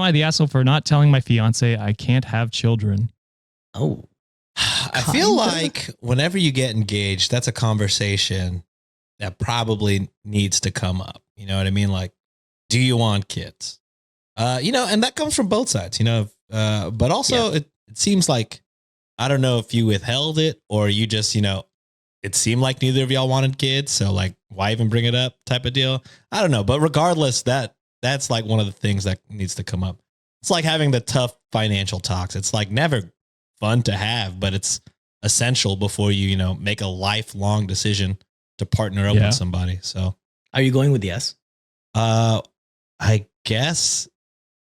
Am I the asshole for not telling my fiance I can't have children? Oh, I feel like whenever you get engaged, that's a conversation that probably needs to come up. You know what I mean? Like, do you want kids? And that comes from both sides, but also it seems like, I don't know if you withheld it or you just, it seemed like neither of y'all wanted kids. So like, why even bring it up type of deal? I don't know. But regardless, that's like one of the things that needs to come up. It's like having the tough financial talks. It's like never fun to have, but it's essential before you, make a lifelong decision to partner up with somebody. So are you going with yes? I guess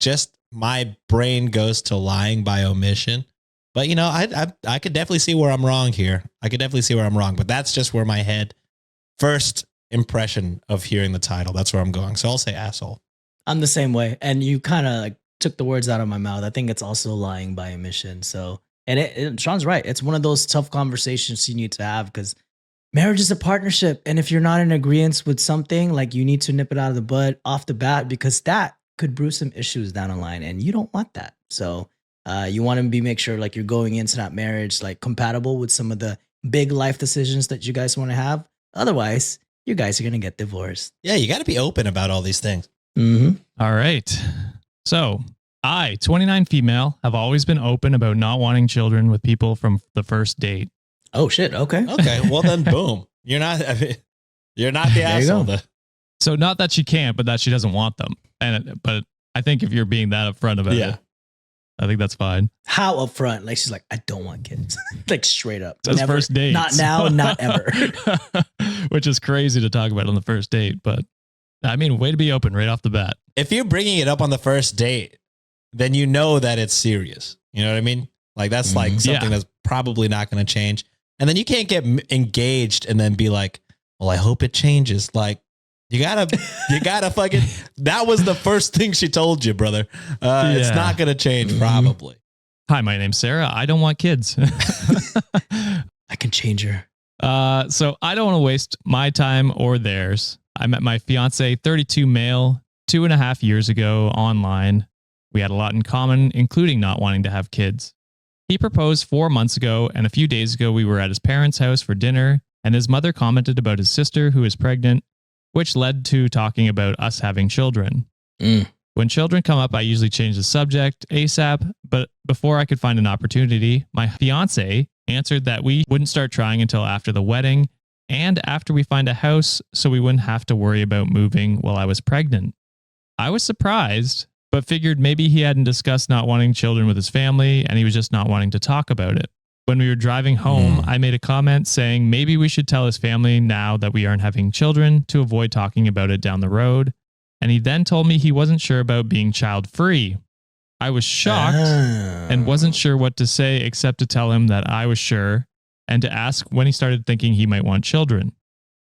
just my brain goes to lying by omission. But, I could definitely see where I'm wrong here. But that's just where my head first impression of hearing the title. That's where I'm going. So I'll say asshole. I'm the same way. And you kind of like took the words out of my mouth. I think it's also lying by omission. So, and Sean's right. It's one of those tough conversations you need to have because marriage is a partnership. And if you're not in agreement with something, like you need to nip it out of the bud off the bat because that could brew some issues down the line. And you don't want that. So you want to make sure like you're going into that marriage, like compatible with some of the big life decisions that you guys want to have. Otherwise, you guys are going to get divorced. Yeah, you got to be open about all these things. Mm-hmm. All right. So I, 29 female, have always been open about not wanting children with people from the first date. Oh, shit. Okay. Okay. Well, then, boom. You're not the asshole. So not that she can't, but that she doesn't want them. But I think if you're being that upfront about it, I think that's fine. How upfront? Like she's like, I don't want kids. Like straight up. That's first date. Not now, not ever. Which is crazy to talk about on the first date. But I mean, way to be open right off the bat. If you're bringing it up on the first date, then you know that it's serious. You know what I mean? Like that's like something that's probably not going to change. And then you can't get engaged and then be like, well, I hope it changes. Like you gotta fucking, that was the first thing she told you, brother. It's not going to change probably. Hi, my name's Sarah. I don't want kids. I can change her. So I don't want to waste my time or theirs. I met my fiance, 32 male, 2.5 years ago online. We had a lot in common, including not wanting to have kids. He proposed 4 months ago, and a few days ago we were at his parents' house for dinner, and his mother commented about his sister who is pregnant, which led to talking about us having children. When children come up, I usually change the subject ASAP, but before I could find an opportunity, my fiance answered that we wouldn't start trying until after the wedding and after we find a house so we wouldn't have to worry about moving while I was pregnant. I was surprised, but figured maybe he hadn't discussed not wanting children with his family and he was just not wanting to talk about it. When we were driving home, I made a comment saying maybe we should tell his family now that we aren't having children to avoid talking about it down the road. And he then told me he wasn't sure about being child-free. I was shocked and wasn't sure what to say except to tell him that I was sure and to ask when he started thinking he might want children.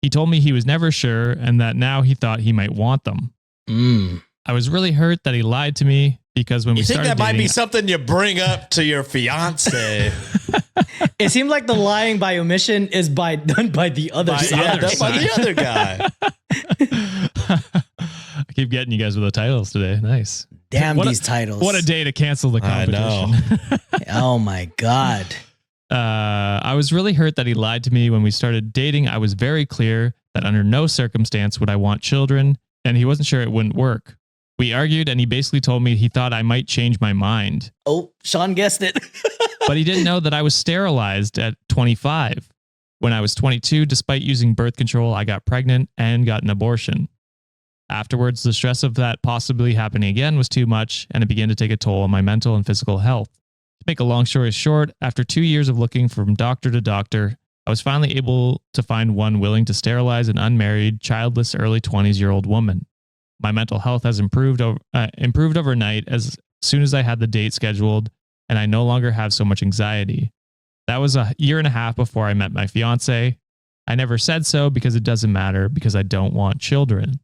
He told me he was never sure and that now he thought he might want them. I was really hurt that he lied to me because when we started dating... You think that might be something you bring up to your fiance? It seemed like the lying by omission is done by the other side. Yeah, done by the other guy. I keep getting you guys with the titles today. Nice. Damn these titles. What a day to cancel the competition. I know. Oh my God. I was really hurt that he lied to me when we started dating. I was very clear that under no circumstance would I want children, and he wasn't sure it wouldn't work. We argued, and he basically told me he thought I might change my mind. Oh, Sean guessed it. But he didn't know that I was sterilized at 25. When I was 22, despite using birth control, I got pregnant and got an abortion. Afterwards, the stress of that possibly happening again was too much, and it began to take a toll on my mental and physical health. To make a long story short, after 2 years of looking from doctor to doctor, I was finally able to find one willing to sterilize an unmarried, childless, early 20s-year-old woman. My mental health has improved overnight as soon as I had the date scheduled, and I no longer have so much anxiety. That was 1.5 years before I met my fiance. I never said so because it doesn't matter because I don't want children.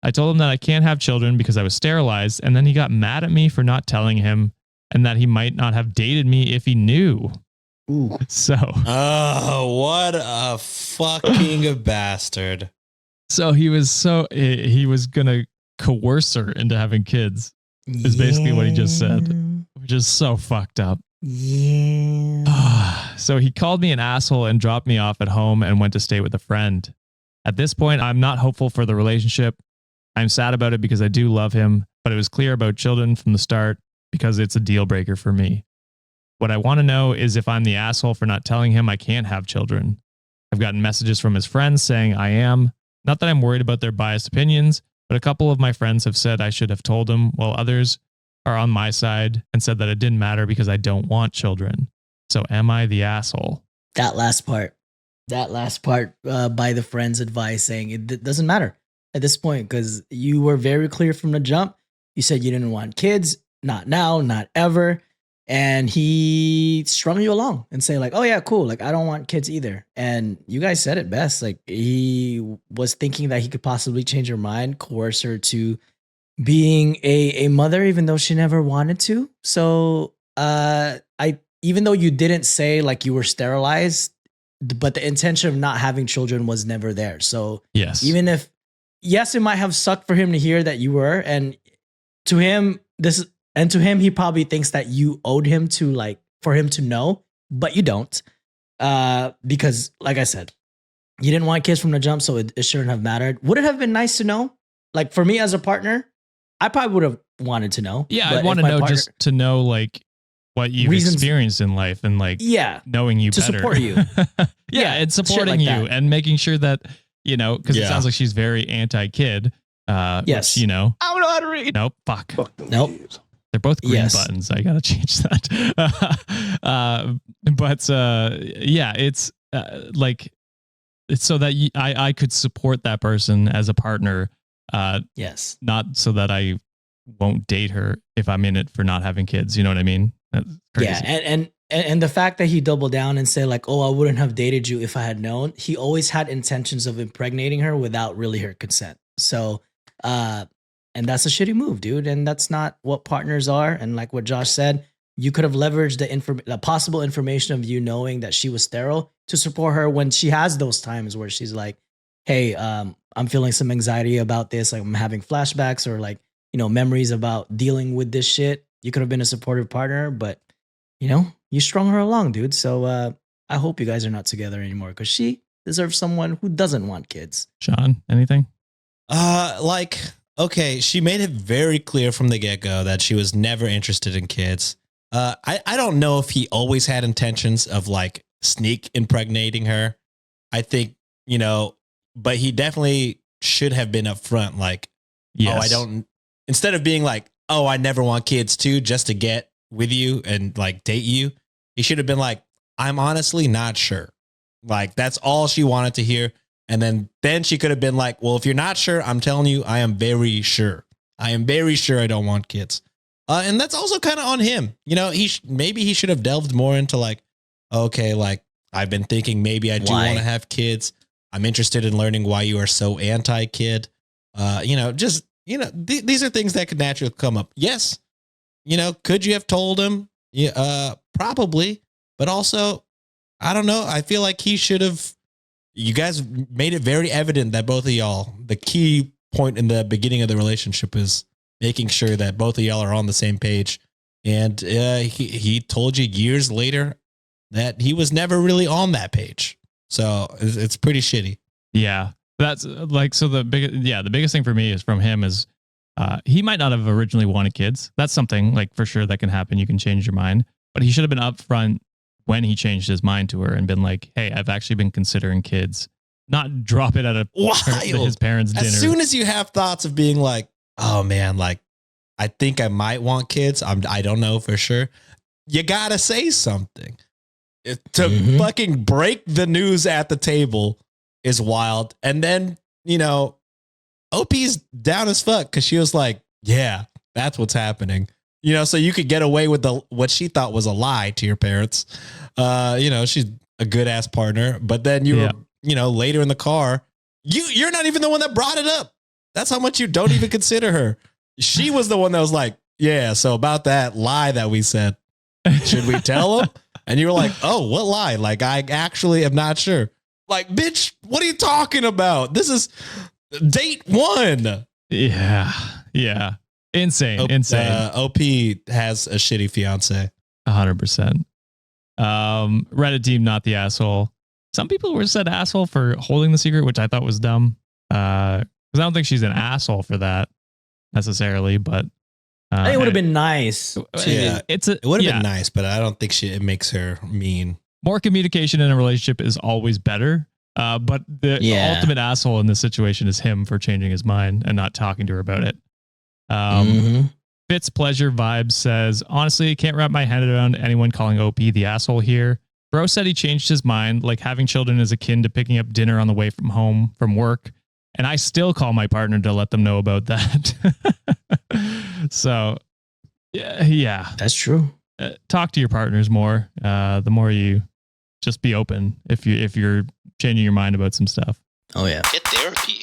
I told him that I can't have children because I was sterilized, and then he got mad at me for not telling him and that he might not have dated me if he knew. Ooh. So. Oh, what a fucking bastard. So he was going to coerce her into having kids. is basically what he just said, which is so fucked up. Yeah. So he called me an asshole and dropped me off at home and went to stay with a friend. At this point, I'm not hopeful for the relationship. I'm sad about it because I do love him, but it was clear about children from the start because it's a deal breaker for me. What I want to know is if I'm the asshole for not telling him I can't have children. I've gotten messages from his friends saying I am. Not that I'm worried about their biased opinions, but a couple of my friends have said I should have told him, while others are on my side and said that it didn't matter because I don't want children. So am I the asshole? That last part by the friend's advice saying it doesn't matter at this point because you were very clear from the jump. You said you didn't want kids, not now, not ever. And he strung you along and say like, oh yeah, cool. Like, I don't want kids either. And you guys said it best. Like, he was thinking that he could possibly change her mind, coerce her to being a mother, even though she never wanted to. So, even though you didn't say like you were sterilized, but the intention of not having children was never there. So yes, even if, yes, it might have sucked for him to hear that you were, and to him, he probably thinks that you owed him to like, for him to know, but you don't. Because like I said, you didn't want kids from the jump, so it shouldn't have mattered. Would it have been nice to know? Like for me as a partner, I probably would have wanted to know. Yeah, I'd want to know just to know like what you've experienced in life and like knowing you to better. Support you. And supporting you that. And making sure that, you know, because it sounds like she's very anti-kid. Yes. Which, you know. I don't know how to read. Nope. Fuck. Nope. They're both green buttons. I got to change that. It's like, it's so that I could support that person as a partner. Yes. Not so that I won't date her if I'm in it for not having kids. You know what I mean? That's crazy. Yeah. And the fact that he doubled down and said like, oh, I wouldn't have dated you if I had known. He always had intentions of impregnating her without really her consent. So, and that's a shitty move, dude. And that's not what partners are. And like what Josh said, you could have leveraged the possible information of you knowing that she was sterile to support her when she has those times where she's like, hey, I'm feeling some anxiety about this. Like I'm having flashbacks or like, you know, memories about dealing with this shit. You could have been a supportive partner, but you know, you strung her along, dude. So I hope you guys are not together anymore because she deserves someone who doesn't want kids. Sean, anything? Okay, she made it very clear from the get-go that she was never interested in kids. I don't know if he always had intentions of like sneak impregnating her. I think, you know, but he definitely should have been upfront like, instead of being like, oh, I never want kids too, just to get with you and like date you. He should have been like, I'm honestly not sure. Like that's all she wanted to hear. And then she could have been like, well, if you're not sure, I'm telling you, I am very sure. I am very sure I don't want kids. And that's also kind of on him. You know, maybe he should have delved more into like, okay, like I've been thinking maybe I do want to have kids. I'm interested in learning why you are so anti-kid. You know, just, you know, these are things that could naturally come up. Yes. You know, could you have told him? Yeah, probably. But also, I don't know. I feel like he should have. You guys made it very evident that both of y'all, the key point in the beginning of the relationship is making sure that both of y'all are on the same page. And he told you years later that he was never really on that page. So it's pretty shitty. Yeah. That's like, so the biggest thing for me is from him is he might not have originally wanted kids. That's something like for sure that can happen. You can change your mind, but he should have been upfront when he changed his mind to her and been like, hey, I've actually been considering kids, not drop it at his parents' dinner. As soon as you have thoughts of being like, oh man, like I think I might want kids. I don't know for sure. You got to say something. To fucking break the news at the table is wild. And then, you know, OP's down as fuck because she was like, yeah, that's what's happening. You know, so you could get away with what she thought was a lie to your parents. You know, she's a good ass partner, but then you were, you know, later in the car, you're not even the one that brought it up. That's how much you don't even consider her. She was the one that was like, yeah, so about that lie that we said, should we tell him? And you were like, oh, what lie? Like, I actually am not sure. Like, bitch, what are you talking about? This is date one. Yeah. Yeah. Insane. OP has a shitty fiance. 100%. Reddit team, not the asshole. Some people were said asshole for holding the secret, which I thought was dumb. Because I don't think she's an asshole for that necessarily, but I think it would have been nice. It would have been nice, but I don't think it makes her mean. More communication in a relationship is always better. But the ultimate asshole in this situation is him for changing his mind and not talking to her about it. Fitz Pleasure Vibes says, honestly, can't wrap my head around anyone calling OP the asshole here. Bro said he changed his mind, like having children is akin to picking up dinner on the way from work. And I still call my partner to let them know about that. So, yeah. That's true. Talk to your partners more. The more you just be open if you're changing your mind about some stuff. Oh, yeah. Get therapy.